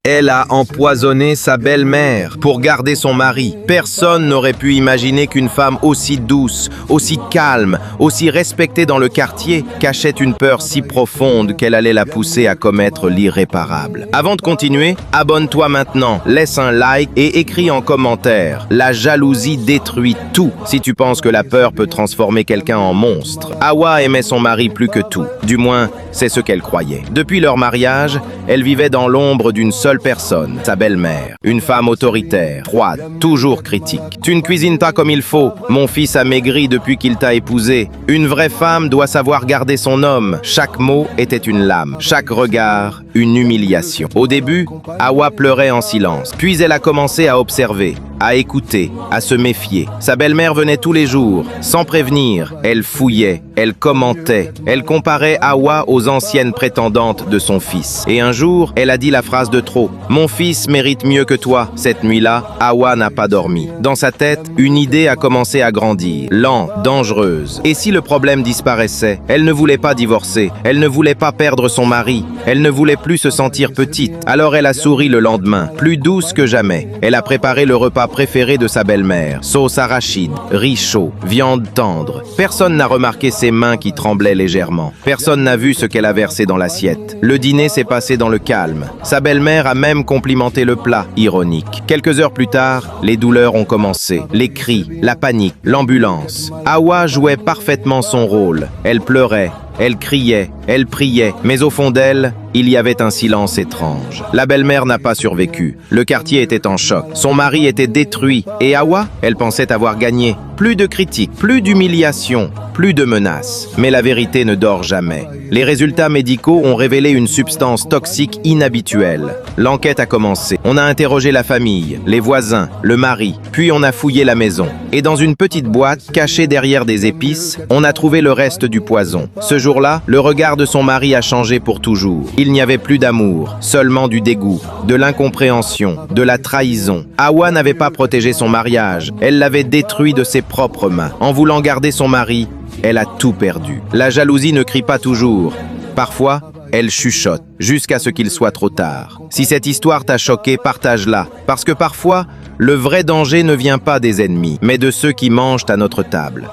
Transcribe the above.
Elle a empoisonné sa belle-mère pour garder son mari. Personne n'aurait pu imaginer qu'une femme aussi douce, aussi calme, aussi respectée dans le quartier cachait une peur si profonde qu'elle allait la pousser à commettre l'irréparable. Avant de continuer, abonne-toi maintenant, laisse un like et écris en commentaire. La jalousie détruit tout. Si tu penses que la peur peut transformer quelqu'un en monstre. Hawa aimait son mari plus que tout. Du moins, c'est ce qu'elle croyait. Depuis leur mariage, elle vivait dans l'ombre d'une seule personne, sa belle-mère. Une femme autoritaire, froide, toujours critique. Tu ne cuisines pas comme il faut. Mon fils a maigri depuis qu'il t'a épousé. Une vraie femme doit savoir garder son homme. Chaque mot était une lame. Chaque regard, une humiliation. Au début, Hawa pleurait en silence. Puis elle a commencé à observer, à écouter, à se méfier. Sa belle-mère venait tous les jours, sans prévenir. Elle fouillait, elle commentait, elle comparait Hawa aux anciennes prétendantes de son fils. Et un jour, elle a dit la phrase de trop. « Mon fils mérite mieux que toi. » Cette nuit-là, Hawa n'a pas dormi. Dans sa tête, une idée a commencé à grandir, lente, dangereuse. Et si le problème disparaissait? Elle ne voulait pas divorcer, elle ne voulait pas perdre son mari, elle ne voulait plus se sentir petite. Alors elle a souri le lendemain, plus douce que jamais. Elle a préparé le repas préféré de sa belle-mère, sauce arachide, riz chaud, viande tendre. Personne n'a remarqué ses mains qui tremblaient légèrement. Personne n'a vu ce qu'elle a versé dans l'assiette. Le dîner s'est passé dans le calme. Sa belle-mère a même complimenté le plat, ironique. Quelques heures plus tard, les douleurs ont commencé. Les cris, la panique, l'ambulance. Hawa jouait parfaitement son rôle. Elle pleurait, elle criait, elle priait, mais au fond d'elle, il y avait un silence étrange. La belle-mère n'a pas survécu. Le quartier était en choc. Son mari était détruit. Et Hawa, elle pensait avoir gagné. Plus de critiques, plus d'humiliation, plus de menaces. Mais la vérité ne dort jamais. Les résultats médicaux ont révélé une substance toxique inhabituelle. L'enquête a commencé. On a interrogé la famille, les voisins, le mari, puis on a fouillé la maison. Et dans une petite boîte, cachée derrière des épices, on a trouvé le reste du poison. Ce jour-là, le regard de son mari a changé pour toujours. Il n'y avait plus d'amour, seulement du dégoût, de l'incompréhension, de la trahison. Hawa n'avait pas protégé son mariage, elle l'avait détruit de ses propres mains. En voulant garder son mari, elle a tout perdu. La jalousie ne crie pas toujours. Parfois, elle chuchote, jusqu'à ce qu'il soit trop tard. Si cette histoire t'a choqué, partage-la. Parce que parfois, le vrai danger ne vient pas des ennemis, mais de ceux qui mangent à notre table.